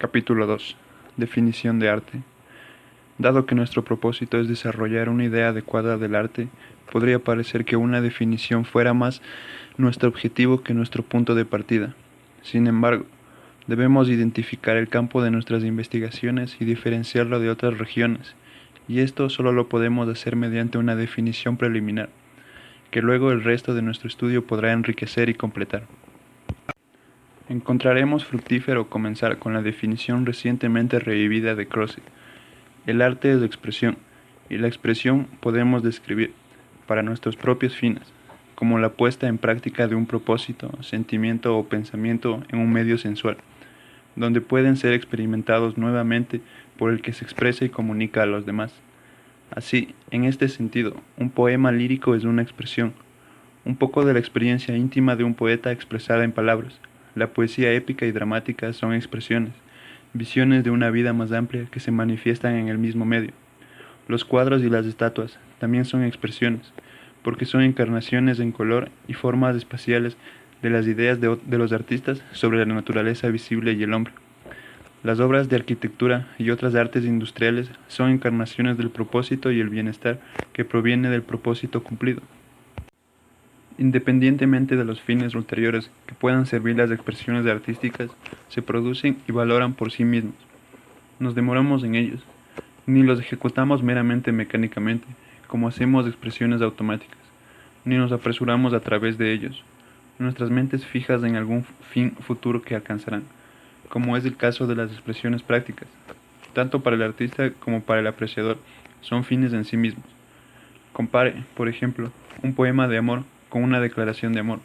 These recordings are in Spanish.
Capítulo 2. Definición de arte. Dado que nuestro propósito es desarrollar una idea adecuada del arte, podría parecer que una definición fuera más nuestro objetivo que nuestro punto de partida. Sin embargo, debemos identificar el campo de nuestras investigaciones y diferenciarlo de otras regiones, y esto solo lo podemos hacer mediante una definición preliminar, que luego el resto de nuestro estudio podrá enriquecer y completar. Encontraremos fructífero comenzar con la definición recientemente revivida de Croce. El arte es expresión, y la expresión podemos describir, para nuestros propios fines, como la puesta en práctica de un propósito, sentimiento o pensamiento en un medio sensual, donde pueden ser experimentados nuevamente por el que se expresa y comunica a los demás. Así, en este sentido, un poema lírico es una expresión, un poco de la experiencia íntima de un poeta expresada en palabras. La poesía épica y dramática son expresiones, visiones de una vida más amplia que se manifiestan en el mismo medio. Los cuadros y las estatuas también son expresiones, porque son encarnaciones en color y formas espaciales de las ideas de los artistas sobre la naturaleza visible y el hombre. Las obras de arquitectura y otras artes industriales son encarnaciones del propósito y el bienestar que proviene del propósito cumplido. Independientemente de los fines ulteriores que puedan servir las expresiones artísticas, se producen y valoran por sí mismos. Nos demoramos en ellos, ni los ejecutamos meramente mecánicamente, como hacemos expresiones automáticas, ni nos apresuramos a través de ellos, nuestras mentes fijas en algún fin futuro que alcanzarán, como es el caso de las expresiones prácticas, tanto para el artista como para el apreciador, son fines en sí mismos. Compare, por ejemplo, un poema de amor con una declaración de amor.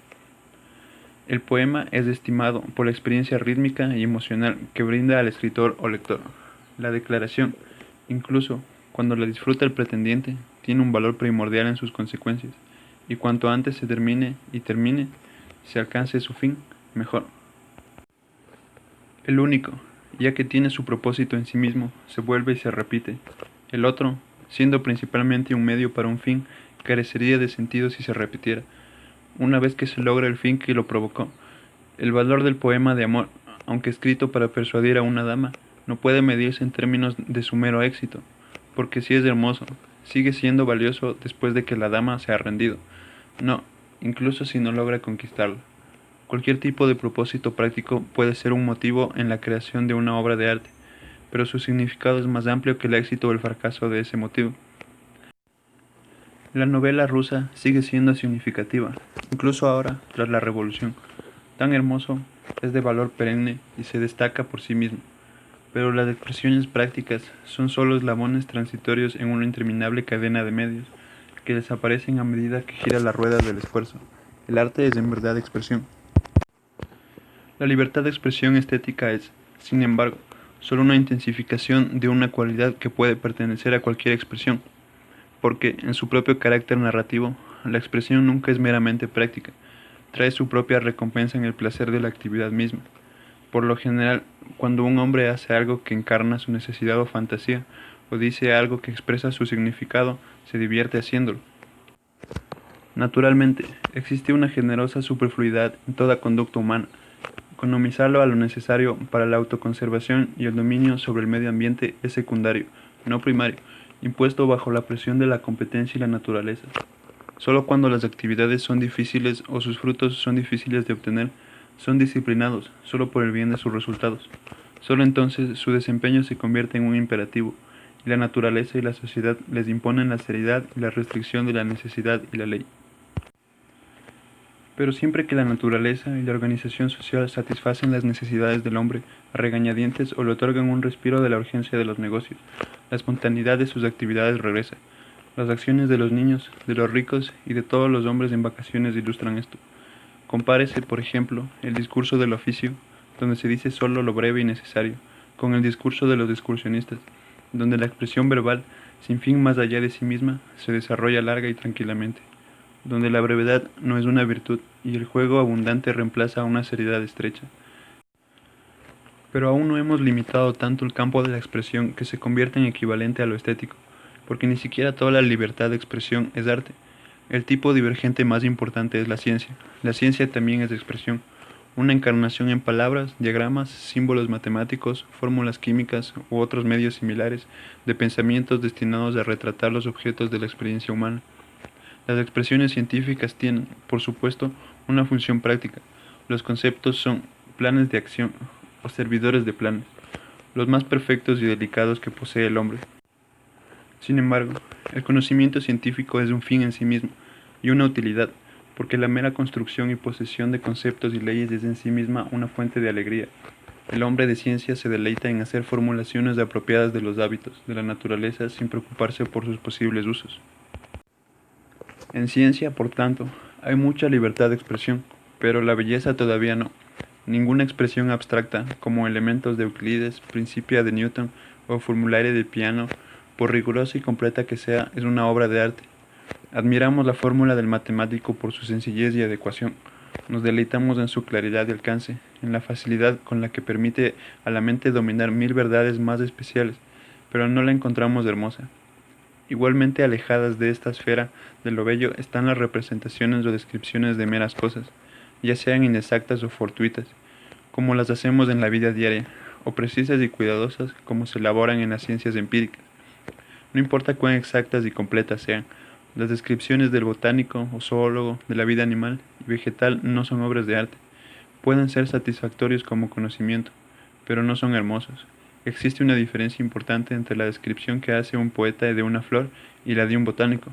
El poema es estimado por la experiencia rítmica y emocional que brinda al escritor o lector. La declaración, incluso cuando la disfruta el pretendiente, tiene un valor primordial en sus consecuencias, y cuanto antes se termine, se alcance su fin, mejor. El único, ya que tiene su propósito en sí mismo, se vuelve y se repite. El otro, siendo principalmente un medio para un fin, carecería de sentido si se repitiera. Una vez que se logra el fin que lo provocó, el valor del poema de amor, aunque escrito para persuadir a una dama, no puede medirse en términos de su mero éxito, porque si es hermoso, sigue siendo valioso después de que la dama se ha rendido. No, incluso si no logra conquistarla. Cualquier tipo de propósito práctico puede ser un motivo en la creación de una obra de arte, pero su significado es más amplio que el éxito o el fracaso de ese motivo. La novela rusa sigue siendo significativa, incluso ahora, tras la revolución. Tan hermoso, es de valor perenne y se destaca por sí mismo. Pero las expresiones prácticas son solo eslabones transitorios en una interminable cadena de medios, que desaparecen a medida que gira la rueda del esfuerzo. El arte es en verdad expresión. La libertad de expresión estética es, sin embargo, solo una intensificación de una cualidad que puede pertenecer a cualquier expresión, porque, en su propio carácter narrativo, la expresión nunca es meramente práctica, trae su propia recompensa en el placer de la actividad misma. Por lo general, cuando un hombre hace algo que encarna su necesidad o fantasía, o dice algo que expresa su significado, se divierte haciéndolo. Naturalmente, existe una generosa superfluidad en toda conducta humana. Economizarlo a lo necesario para la autoconservación y el dominio sobre el medio ambiente es secundario, no primario, impuesto bajo la presión de la competencia y la naturaleza. Solo cuando las actividades son difíciles o sus frutos son difíciles de obtener, son disciplinados solo por el bien de sus resultados. Solo entonces su desempeño se convierte en un imperativo, y la naturaleza y la sociedad les imponen la seriedad y la restricción de la necesidad y la ley. Pero siempre que la naturaleza y la organización social satisfacen las necesidades del hombre a regañadientes o le otorgan un respiro de la urgencia de los negocios, la espontaneidad de sus actividades regresa. Las acciones de los niños, de los ricos y de todos los hombres en vacaciones ilustran esto. Compárese, por ejemplo, el discurso del oficio, donde se dice solo lo breve y necesario, con el discurso de los excursionistas, donde la expresión verbal, sin fin más allá de sí misma, se desarrolla larga y tranquilamente, donde la brevedad no es una virtud y el juego abundante reemplaza una seriedad estrecha. Pero aún no hemos limitado tanto el campo de la expresión que se convierte en equivalente a lo estético, porque ni siquiera toda la libertad de expresión es arte. El tipo divergente más importante es la ciencia. La ciencia también es expresión. una encarnación en palabras, diagramas, símbolos matemáticos, fórmulas químicas u otros medios similares de pensamientos destinados a retratar los objetos de la experiencia humana. Las expresiones científicas tienen, por supuesto, una función práctica. Los conceptos son planes de acción o servidores de planes, los más perfectos y delicados que posee el hombre. Sin embargo, el conocimiento científico es un fin en sí mismo y una utilidad, porque la mera construcción y posesión de conceptos y leyes es en sí misma una fuente de alegría. El hombre de ciencia se deleita en hacer formulaciones apropiadas de los hábitos de la naturaleza sin preocuparse por sus posibles usos. En ciencia, por tanto, hay mucha libertad de expresión, pero la belleza todavía no. Ninguna expresión abstracta, como elementos de Euclides, Principia de Newton o formulario de piano, por rigurosa y completa que sea, es una obra de arte. Admiramos la fórmula del matemático por su sencillez y adecuación. Nos deleitamos en su claridad y alcance, en la facilidad con la que permite a la mente dominar mil verdades más especiales, pero no la encontramos hermosa. Igualmente alejadas de esta esfera de lo bello están las representaciones o descripciones de meras cosas, ya sean inexactas o fortuitas, como las hacemos en la vida diaria, o precisas y cuidadosas como se elaboran en las ciencias empíricas. No importa cuán exactas y completas sean, las descripciones del botánico o zoólogo de la vida animal y vegetal no son obras de arte. Pueden ser satisfactorios como conocimiento, pero no son hermosos. Existe una diferencia importante entre la descripción que hace un poeta de una flor y la de un botánico,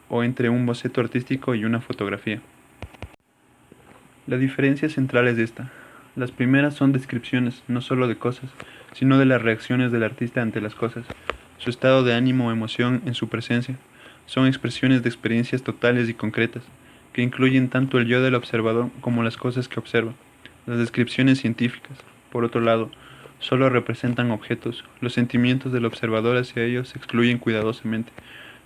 o entre un boceto artístico y una fotografía. La diferencia central es esta. Las primeras son descripciones, no solo de cosas, sino de las reacciones del artista ante las cosas, su estado de ánimo o emoción en su presencia. Son expresiones de experiencias totales y concretas, que incluyen tanto el yo del observador como las cosas que observa. Las descripciones científicas, por otro lado, solo representan objetos. Los sentimientos del observador hacia ellos se excluyen cuidadosamente.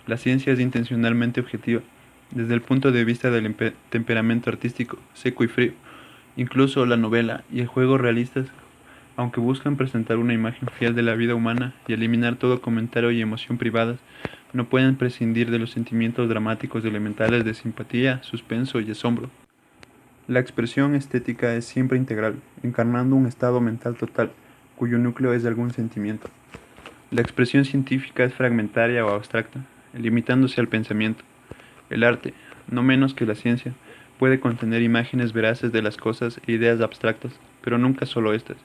La ciencia es intencionalmente objetiva, desde el punto de vista del temperamento artístico, seco y frío. Incluso la novela y el juego realistas, aunque buscan presentar una imagen fiel de la vida humana y eliminar todo comentario y emoción privadas, no pueden prescindir de los sentimientos dramáticos elementales de simpatía, suspenso y asombro. La expresión estética es siempre integral, encarnando un estado mental total, cuyo núcleo es algún sentimiento. La expresión científica es fragmentaria o abstracta, limitándose al pensamiento. El arte, no menos que la ciencia, puede contener imágenes veraces de las cosas e ideas abstractas, pero nunca solo estas.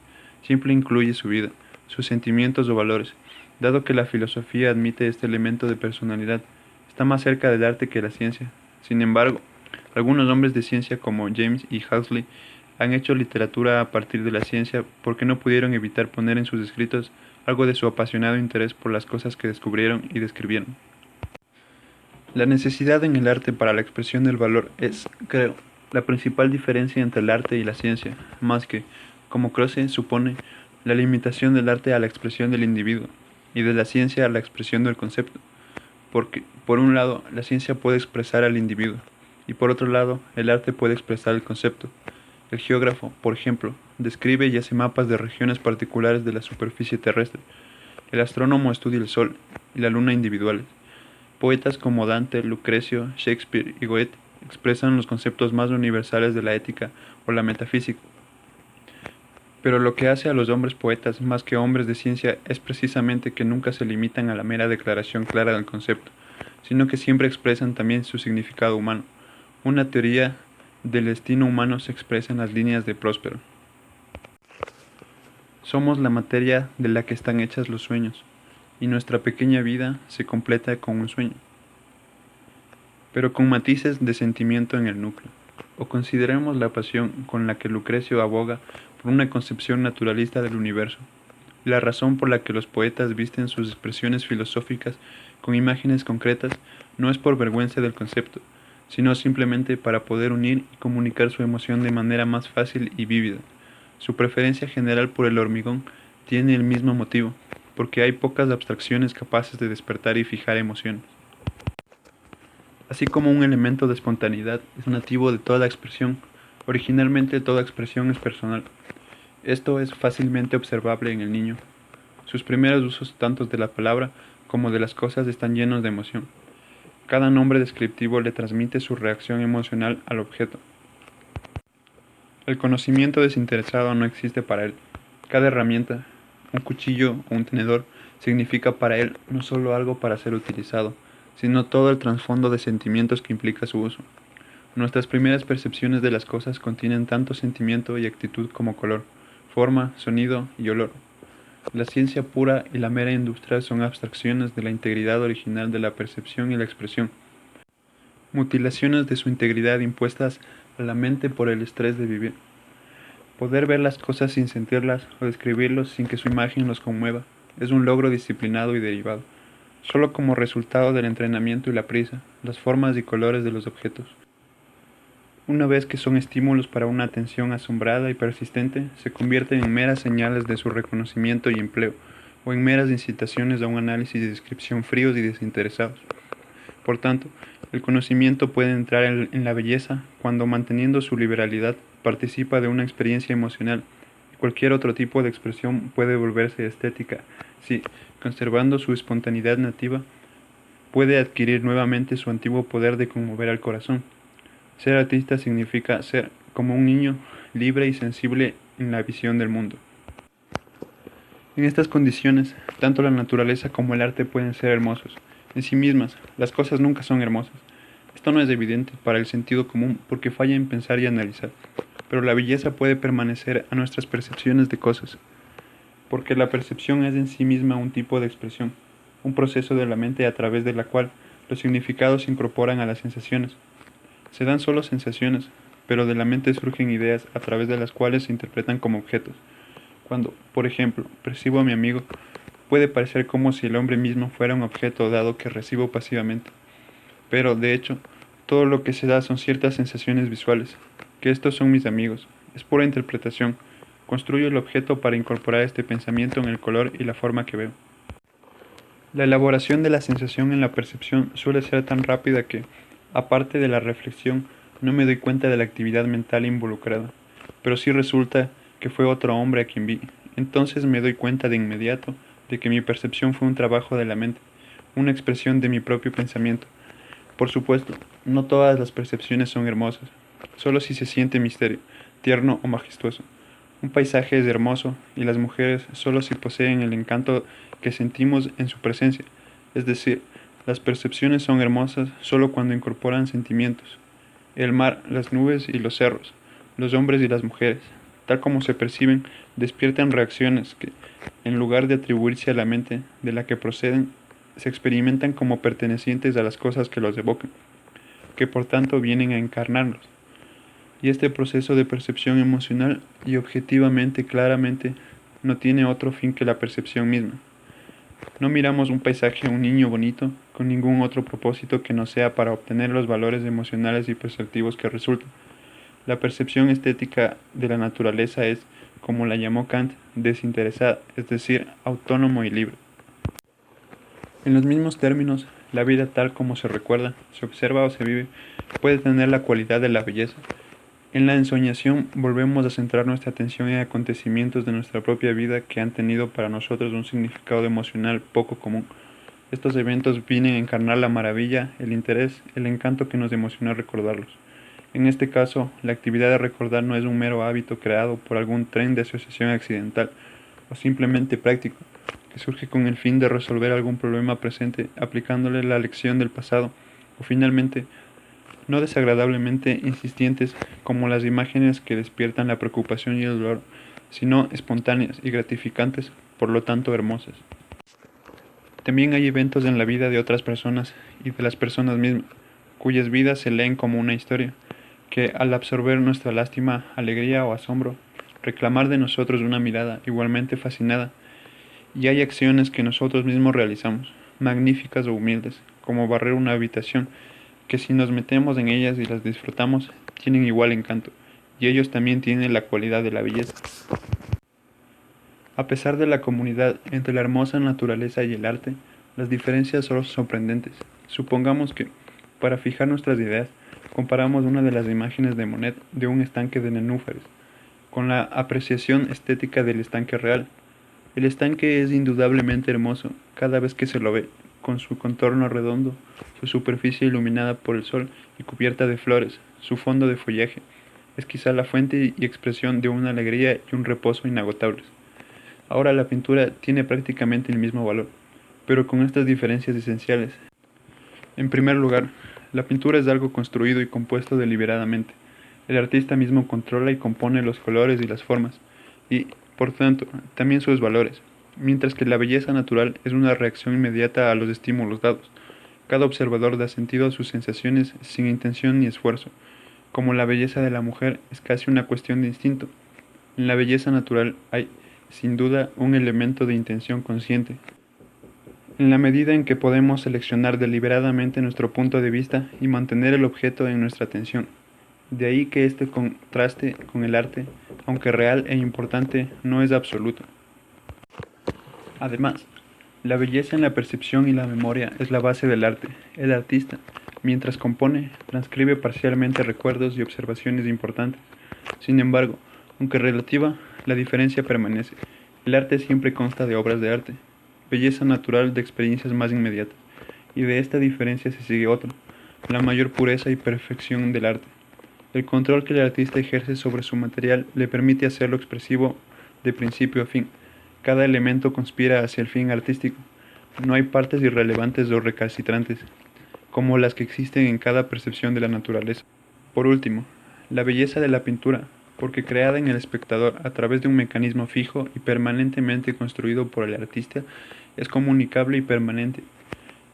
Siempre incluye su vida, sus sentimientos o valores. Dado que la filosofía admite este elemento de personalidad, está más cerca del arte que la ciencia. Sin embargo, algunos hombres de ciencia como James y Huxley han hecho literatura a partir de la ciencia porque no pudieron evitar poner en sus escritos algo de su apasionado interés por las cosas que descubrieron y describieron. La necesidad en el arte para la expresión del valor es, creo, la principal diferencia entre el arte y la ciencia, más que, como Croce supone, la limitación del arte a la expresión del individuo y de la ciencia a la expresión del concepto, porque, por un lado, la ciencia puede expresar al individuo, y por otro lado, el arte puede expresar el concepto. El geógrafo, por ejemplo, describe y hace mapas de regiones particulares de la superficie terrestre. El astrónomo estudia el Sol y la Luna individuales. Poetas como Dante, Lucrecio, Shakespeare y Goethe expresan los conceptos más universales de la ética o la metafísica. Pero lo que hace a los hombres poetas más que hombres de ciencia es precisamente que nunca se limitan a la mera declaración clara del concepto, sino que siempre expresan también su significado humano. Una teoría del destino humano se expresa en las líneas de Próspero. Somos la materia de la que están hechas los sueños, y nuestra pequeña vida se completa con un sueño, pero con matices de sentimiento en el núcleo. O consideremos la pasión con la que Lucrecio aboga por una concepción naturalista del universo, la razón por la que los poetas visten sus expresiones filosóficas con imágenes concretas no es por vergüenza del concepto, sino simplemente para poder unir y comunicar su emoción de manera más fácil y vívida. Su preferencia general por el hormigón tiene el mismo motivo, porque hay pocas abstracciones capaces de despertar y fijar emociones. Así como un elemento de espontaneidad es nativo de toda expresión, originalmente toda expresión es personal. Esto es fácilmente observable en el niño. Sus primeros usos tanto de la palabra como de las cosas están llenos de emoción. Cada nombre descriptivo le transmite su reacción emocional al objeto. El conocimiento desinteresado no existe para él. Cada herramienta, un cuchillo o un tenedor, significa para él no solo algo para ser utilizado, sino todo el trasfondo de sentimientos que implica su uso. Nuestras primeras percepciones de las cosas contienen tanto sentimiento y actitud como color, forma, sonido y olor. La ciencia pura y la mera industria son abstracciones de la integridad original de la percepción y la expresión, mutilaciones de su integridad impuestas a la mente por el estrés de vivir. Poder ver las cosas sin sentirlas o describirlos sin que su imagen los conmueva es un logro disciplinado y derivado, solo como resultado del entrenamiento y la prisa, las formas y colores de los objetos. Una vez que son estímulos para una atención asombrada y persistente, se convierten en meras señales de su reconocimiento y empleo, o en meras incitaciones a un análisis y descripción fríos y desinteresados. Por tanto, el conocimiento puede entrar en la belleza cuando, manteniendo su liberalidad, participa de una experiencia emocional, y cualquier otro tipo de expresión puede volverse estética si, conservando su espontaneidad nativa, puede adquirir nuevamente su antiguo poder de conmover al corazón. Ser artista significa ser, como un niño, libre y sensible en la visión del mundo. En estas condiciones, tanto la naturaleza como el arte pueden ser hermosos. En sí mismas, las cosas nunca son hermosas. Esto no es evidente para el sentido común porque falla en pensar y analizar, pero la belleza puede permanecer a nuestras percepciones de cosas, porque la percepción es en sí misma un tipo de expresión, un proceso de la mente a través de la cual los significados se incorporan a las sensaciones. Se dan solo sensaciones, pero de la mente surgen ideas a través de las cuales se interpretan como objetos. Cuando, por ejemplo, percibo a mi amigo, puede parecer como si el hombre mismo fuera un objeto dado que recibo pasivamente. Pero, de hecho, todo lo que se da son ciertas sensaciones visuales, que estos son mis amigos. Es pura interpretación. Construyo el objeto para incorporar este pensamiento en el color y la forma que veo. La elaboración de la sensación en la percepción suele ser tan rápida que, aparte de la reflexión, no me doy cuenta de la actividad mental involucrada. Pero sí resulta que fue otro hombre a quien vi. Entonces me doy cuenta de inmediato de que mi percepción fue un trabajo de la mente, una expresión de mi propio pensamiento. Por supuesto, no todas las percepciones son hermosas, solo si se siente misterio, tierno o majestuoso. Un paisaje es hermoso y las mujeres solo si poseen el encanto que sentimos en su presencia, es decir, las percepciones son hermosas solo cuando incorporan sentimientos. El mar, las nubes y los cerros, los hombres y las mujeres, tal como se perciben, despiertan reacciones que, en lugar de atribuirse a la mente de la que proceden, se experimentan como pertenecientes a las cosas que los evocan, que por tanto vienen a encarnarlos. Y este proceso de percepción emocional y objetivamente, claramente, no tiene otro fin que la percepción misma. No miramos un paisaje o un niño bonito con ningún otro propósito que no sea para obtener los valores emocionales y perceptivos que resultan. La percepción estética de la naturaleza es, como la llamó Kant, desinteresada, es decir, autónomo y libre. En los mismos términos, la vida tal como se recuerda, se observa o se vive, puede tener la cualidad de la belleza. En la ensoñación volvemos a centrar nuestra atención en acontecimientos de nuestra propia vida que han tenido para nosotros un significado emocional poco común. Estos eventos vienen a encarnar la maravilla, el interés, el encanto que nos emociona recordarlos. En este caso, la actividad de recordar no es un mero hábito creado por algún tren de asociación accidental o simplemente práctico, que surge con el fin de resolver algún problema presente aplicándole la lección del pasado, o finalmente, no desagradablemente insistentes como las imágenes que despiertan la preocupación y el dolor, sino espontáneas y gratificantes, por lo tanto hermosas. También hay eventos en la vida de otras personas y de las personas mismas, cuyas vidas se leen como una historia, que al absorber nuestra lástima, alegría o asombro, reclamar de nosotros una mirada igualmente fascinada, y hay acciones que nosotros mismos realizamos, magníficas o humildes, como barrer una habitación, que si nos metemos en ellas y las disfrutamos, tienen igual encanto, y ellos también tienen la cualidad de la belleza. A pesar de la comunidad entre la hermosa naturaleza y el arte, las diferencias son sorprendentes. Supongamos que, para fijar nuestras ideas, comparamos una de las imágenes de Monet de un estanque de nenúfares, con la apreciación estética del estanque real. El estanque es indudablemente hermoso cada vez que se lo ve, con su contorno redondo, su superficie iluminada por el sol y cubierta de flores, su fondo de follaje, es quizá la fuente y expresión de una alegría y un reposo inagotables. Ahora la pintura tiene prácticamente el mismo valor, pero con estas diferencias esenciales. En primer lugar, la pintura es algo construido y compuesto deliberadamente. El artista mismo controla y compone los colores y las formas, y, por tanto, también sus valores, mientras que la belleza natural es una reacción inmediata a los estímulos dados. Cada observador da sentido a sus sensaciones sin intención ni esfuerzo. Como la belleza de la mujer es casi una cuestión de instinto, en la belleza natural hay, sin duda, un elemento de intención consciente. En la medida en que podemos seleccionar deliberadamente nuestro punto de vista y mantener el objeto en nuestra atención. De ahí que este contraste con el arte, aunque real e importante, no es absoluto. Además, la belleza en la percepción y la memoria es la base del arte. El artista, mientras compone, transcribe parcialmente recuerdos y observaciones importantes. Sin embargo, aunque relativa, la diferencia permanece. El arte siempre consta de obras de arte, belleza natural de experiencias más inmediatas, y de esta diferencia se sigue otra, la mayor pureza y perfección del arte. El control que el artista ejerce sobre su material le permite hacerlo expresivo de principio a fin. Cada elemento conspira hacia el fin artístico. No hay partes irrelevantes o recalcitrantes, como las que existen en cada percepción de la naturaleza. Por último, la belleza de la pintura, porque creada en el espectador a través de un mecanismo fijo y permanentemente construido por el artista, es comunicable y permanente,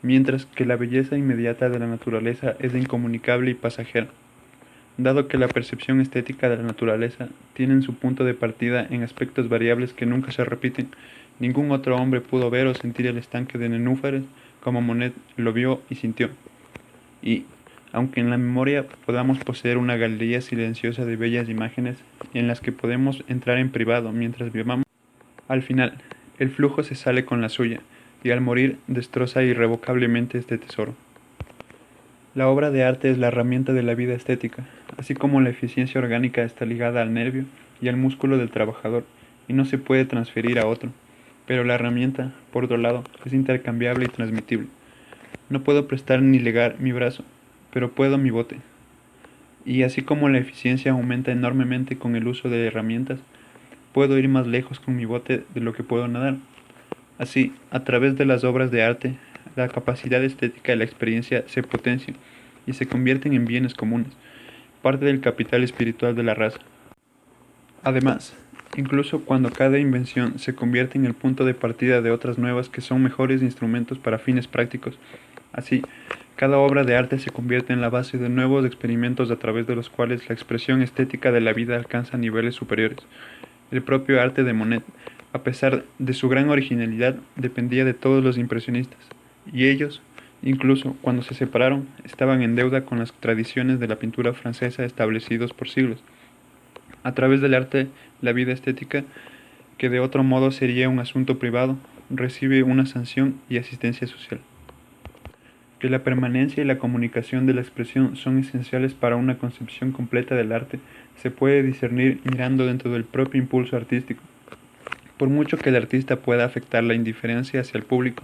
mientras que la belleza inmediata de la naturaleza es incomunicable y pasajera. Dado que la percepción estética de la naturaleza tiene su punto de partida en aspectos variables que nunca se repiten, ningún otro hombre pudo ver o sentir el estanque de nenúfares como Monet lo vio y sintió. Y, aunque en la memoria podamos poseer una galería silenciosa de bellas imágenes en las que podemos entrar en privado mientras vivamos, al final, el flujo se sale con la suya, y al morir destroza irrevocablemente este tesoro. La obra de arte es la herramienta de la vida estética, así como la eficiencia orgánica está ligada al nervio y al músculo del trabajador, y no se puede transferir a otro. Pero la herramienta, por otro lado, es intercambiable y transmitible. No puedo prestar ni legar mi brazo, pero puedo mi bote. Y así como la eficiencia aumenta enormemente con el uso de herramientas, puedo ir más lejos con mi bote de lo que puedo nadar. Así, a través de las obras de arte, la capacidad estética y la experiencia se potencian y se convierten en bienes comunes, parte del capital espiritual de la raza. Además, incluso cuando cada invención se convierte en el punto de partida de otras nuevas que son mejores instrumentos para fines prácticos, así, cada obra de arte se convierte en la base de nuevos experimentos a través de los cuales la expresión estética de la vida alcanza niveles superiores. El propio arte de Monet, a pesar de su gran originalidad, dependía de todos los impresionistas, y ellos, incluso cuando se separaron, estaban en deuda con las tradiciones de la pintura francesa establecidos por siglos. A través del arte, la vida estética, que de otro modo sería un asunto privado, recibe una sanción y asistencia social. Que la permanencia y la comunicación de la expresión son esenciales para una concepción completa del arte, se puede discernir mirando dentro del propio impulso artístico. Por mucho que el artista pueda afectar la indiferencia hacia el público,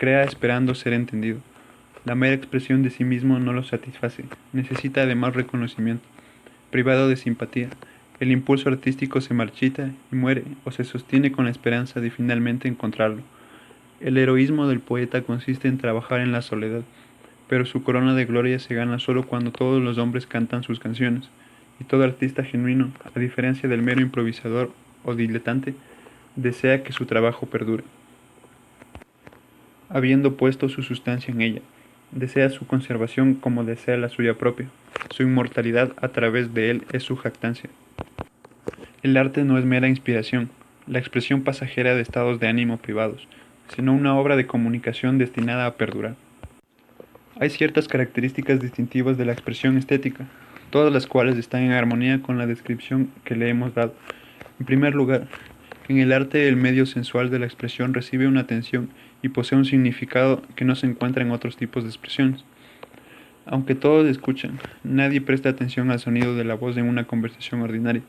crea esperando ser entendido. La mera expresión de sí mismo no lo satisface, necesita además reconocimiento. Privado de simpatía, el impulso artístico se marchita y muere o se sostiene con la esperanza de finalmente encontrarlo. El heroísmo del poeta consiste en trabajar en la soledad, pero su corona de gloria se gana solo cuando todos los hombres cantan sus canciones, y todo artista genuino, a diferencia del mero improvisador o diletante, desea que su trabajo perdure, habiendo puesto su sustancia en ella. Desea su conservación como desea la suya propia. Su inmortalidad a través de él es su jactancia. El arte no es mera inspiración, la expresión pasajera de estados de ánimo privados, sino una obra de comunicación destinada a perdurar. Hay ciertas características distintivas de la expresión estética, todas las cuales están en armonía con la descripción que le hemos dado. En primer lugar, en el arte el medio sensual de la expresión recibe una atención y posee un significado que no se encuentra en otros tipos de expresiones. Aunque todos escuchan, nadie presta atención al sonido de la voz en una conversación ordinaria.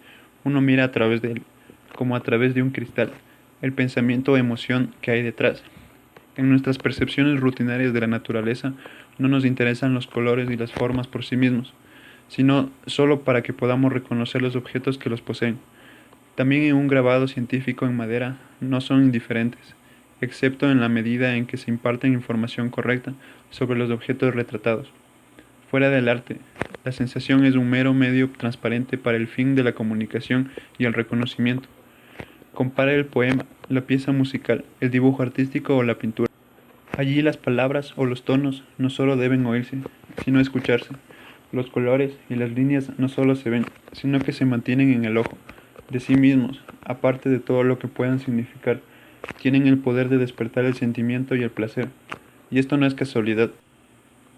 Uno mira a través de él, como a través de un cristal, el pensamiento o emoción que hay detrás. En nuestras percepciones rutinarias de la naturaleza no nos interesan los colores y las formas por sí mismos, sino solo para que podamos reconocer los objetos que los poseen. También en un grabado científico en madera no son indiferentes, excepto en la medida en que se imparten información correcta sobre los objetos retratados. Fuera del arte, la sensación es un mero medio transparente para el fin de la comunicación y el reconocimiento. Compara el poema, la pieza musical, el dibujo artístico o la pintura. Allí las palabras o los tonos no solo deben oírse, sino escucharse. Los colores y las líneas no solo se ven, sino que se mantienen en el ojo. De sí mismos, aparte de todo lo que puedan significar, tienen el poder de despertar el sentimiento y el placer. Y esto no es casualidad,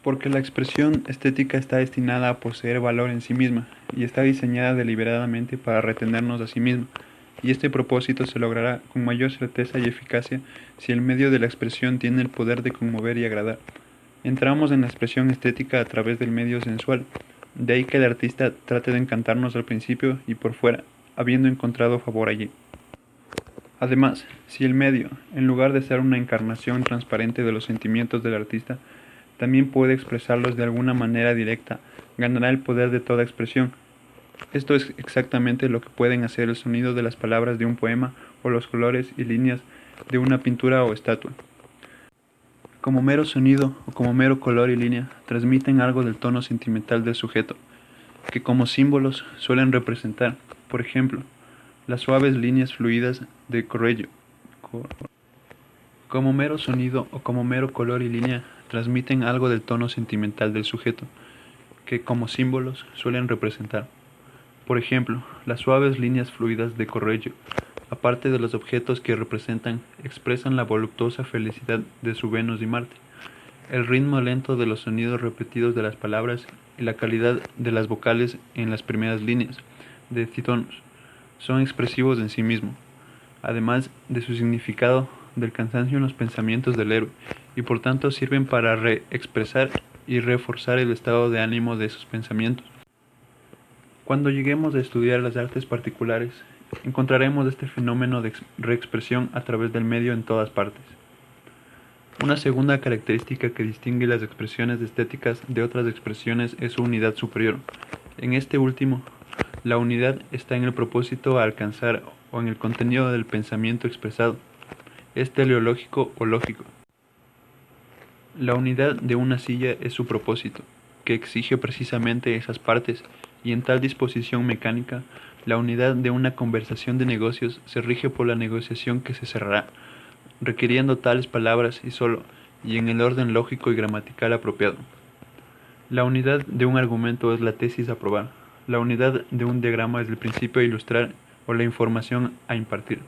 porque la expresión estética está destinada a poseer valor en sí misma y está diseñada deliberadamente para retenernos a sí misma. Y este propósito se logrará con mayor certeza y eficacia si el medio de la expresión tiene el poder de conmover y agradar. Entramos en la expresión estética a través del medio sensual, de ahí que el artista trate de encantarnos al principio y por fuera, habiendo encontrado favor allí. Además, si el medio, en lugar de ser una encarnación transparente de los sentimientos del artista, también puede expresarlos de alguna manera directa, ganará el poder de toda expresión. Esto es exactamente lo que pueden hacer el sonido de las palabras de un poema o los colores y líneas de una pintura o estatua. Como mero sonido o como mero color y línea, transmiten algo del tono sentimental del sujeto, que como símbolos suelen representar, por ejemplo, las suaves líneas fluidas de Correggio. Como mero sonido o como mero color y línea, transmiten algo del tono sentimental del sujeto, que como símbolos suelen representar. Por ejemplo, las suaves líneas fluidas de Correggio, aparte de los objetos que representan, expresan la voluptuosa felicidad de su Venus y Marte, el ritmo lento de los sonidos repetidos de las palabras y la calidad de las vocales en las primeras líneas, de citonos, son expresivos en sí mismos, además de su significado del cansancio en los pensamientos del héroe, y por tanto sirven para expresar y reforzar el estado de ánimo de esos pensamientos. Cuando lleguemos a estudiar las artes particulares, encontraremos este fenómeno de reexpresión a través del medio en todas partes. Una segunda característica que distingue las expresiones estéticas de otras expresiones es su unidad superior. En este último, la unidad está en el propósito a alcanzar o en el contenido del pensamiento expresado. Es teleológico o lógico. La unidad de una silla es su propósito, que exige precisamente esas partes, y en tal disposición mecánica, la unidad de una conversación de negocios se rige por la negociación que se cerrará, requiriendo tales palabras y solo, y en el orden lógico y gramatical apropiado. La unidad de un argumento es la tesis a probar. La unidad de un diagrama es el principio a ilustrar o la información a impartir.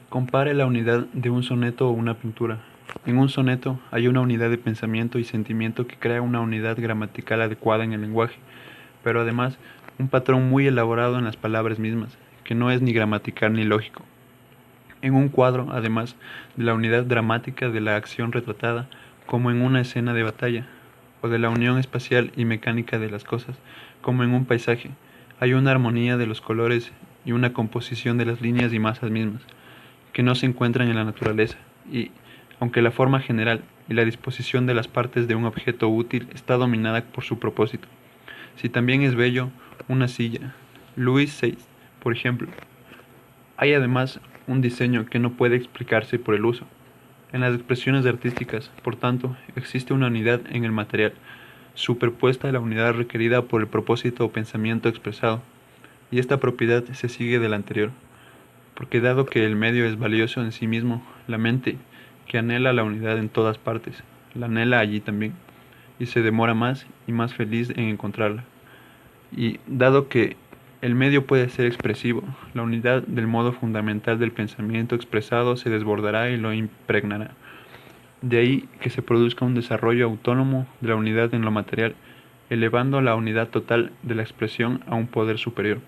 Compare la unidad de un soneto o una pintura. En un soneto hay una unidad de pensamiento y sentimiento que crea una unidad gramatical adecuada en el lenguaje, pero además un patrón muy elaborado en las palabras mismas, que no es ni gramatical ni lógico. En un cuadro, además de la unidad dramática de la acción retratada, como en una escena de batalla, o de la unión espacial y mecánica de las cosas, como en un paisaje, hay una armonía de los colores y una composición de las líneas y masas mismas, que no se encuentran en la naturaleza, y, aunque la forma general y la disposición de las partes de un objeto útil está dominada por su propósito. Si también es bello, una silla, Louis XVI, por ejemplo, hay además un diseño que no puede explicarse por el uso. En las expresiones artísticas, por tanto, existe una unidad en el material, superpuesta a la unidad requerida por el propósito o pensamiento expresado, y esta propiedad se sigue de la anterior, porque dado que el medio es valioso en sí mismo, la mente, que anhela la unidad en todas partes, la anhela allí también, y se demora más y más feliz en encontrarla. Y dado que el medio puede ser expresivo, la unidad del modo fundamental del pensamiento expresado se desbordará y lo impregnará. De ahí que se produzca un desarrollo autónomo de la unidad en lo material, elevando la unidad total de la expresión a un poder superior.